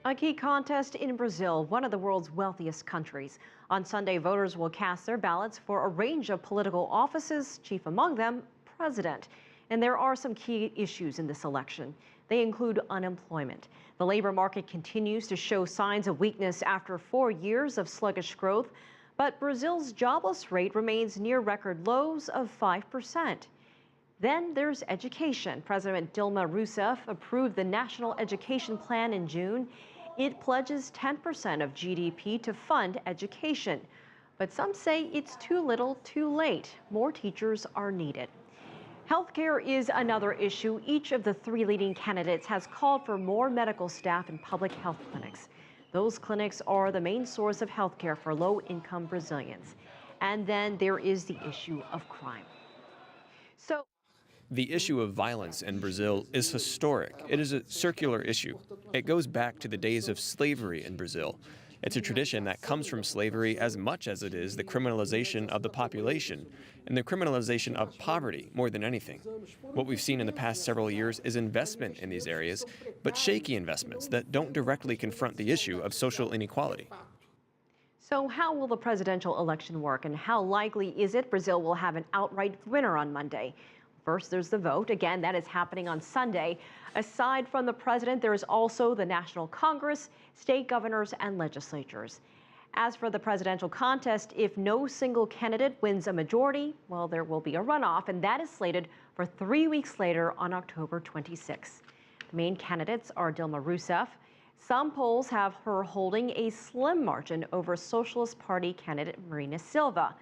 A key contest in Brazil, one of the world's wealthiest countries. On Sunday, voters will cast their ballots for a range of political offices, chief among them, president. And there are some key issues in this election. They include unemployment. The labor market continues to show signs of weakness after 4 years of sluggish growth, but Brazil's jobless rate remains near record lows of 5%. Then there's education. President Dilma Rousseff approved the National Education Plan in June. It pledges 10% of GDP to fund education. But some say it's too little, too late. More teachers are needed. Healthcare is another issue. Each of the 3 leading candidates has called for more medical staff in public health clinics. Those clinics are the main source of healthcare for low-income Brazilians. And then there is the issue of crime. The issue of violence in Brazil is historic. It is a circular issue. It goes back to the days of slavery in Brazil. It's a tradition that comes from slavery as much as it is the criminalization of the population and the criminalization of poverty more than anything. What we've seen in the past several years is investment in these areas, but shaky investments that don't directly confront the issue of social inequality. So how will the presidential election work, and how likely is it Brazil will have an outright winner on Monday? First, there's the vote. Again, that is happening on Sunday. Aside from the president, there is also the National Congress, state governors, and legislatures. As for the presidential contest, if no single candidate wins a majority, well, there will be a runoff, and that is slated for 3 weeks later on October 26. The main candidates are Dilma Rousseff. Some polls have her holding a slim margin over Socialist Party candidate Marina Silva.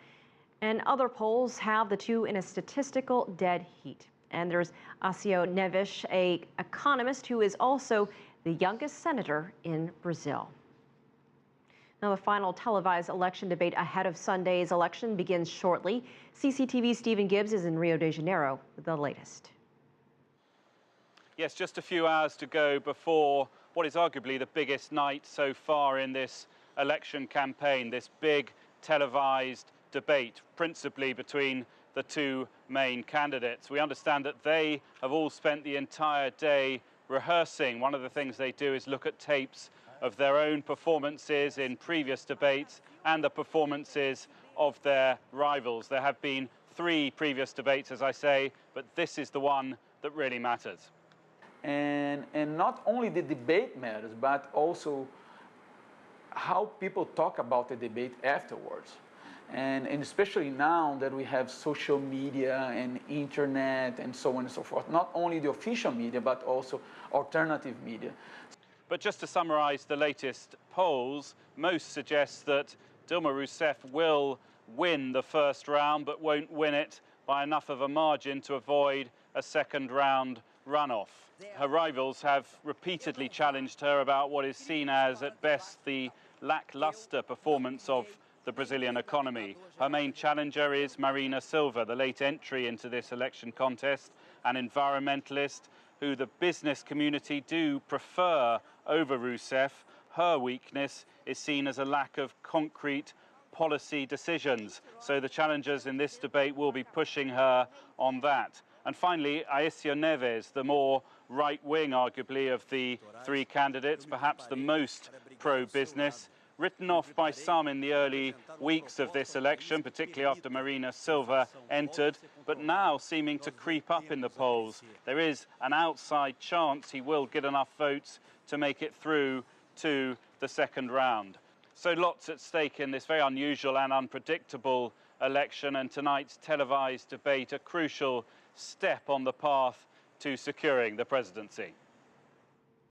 And other polls have the two in a statistical dead heat. And there's Acio Neves, an economist who is also the youngest senator in Brazil. Now, the final televised election debate ahead of Sunday's election begins shortly. CCTV's Stephen Gibbs is in Rio de Janeiro with the latest. Yes, just a few hours to go before what is arguably the biggest night so far in this election campaign, this big televised debate, principally between the 2 main candidates. We understand that they have all spent the entire day rehearsing. One of the things they do is look at tapes of their own performances in previous debates and the performances of their rivals. There have been 3 previous debates, as I say, but this is the one that really matters. And not only the debate matters, but also how people talk about the debate afterwards. And especially now that we have social media and internet and so on and so forth, not only the official media, but also alternative media. But just to summarize the latest polls, most suggest that Dilma Rousseff will win the first round, but won't win it by enough of a margin to avoid a second round runoff. Her rivals have repeatedly challenged her about what is seen as, at best, the lackluster performance of the Brazilian economy. Her main challenger is Marina Silva, the late entry into this election contest, an environmentalist who the business community do prefer over Rousseff. Her weakness is seen as a lack of concrete policy decisions. So the challengers in this debate will be pushing her on that. And finally, Acio Neves, the more right-wing, arguably, of the 3 candidates, perhaps the most pro-business, written off by some in the early weeks of this election, particularly after Marina Silva entered, but now seeming to creep up in the polls. There is an outside chance he will get enough votes to make it through to the second round. So lots at stake in this very unusual and unpredictable election, and tonight's televised debate a crucial step on the path to securing the presidency.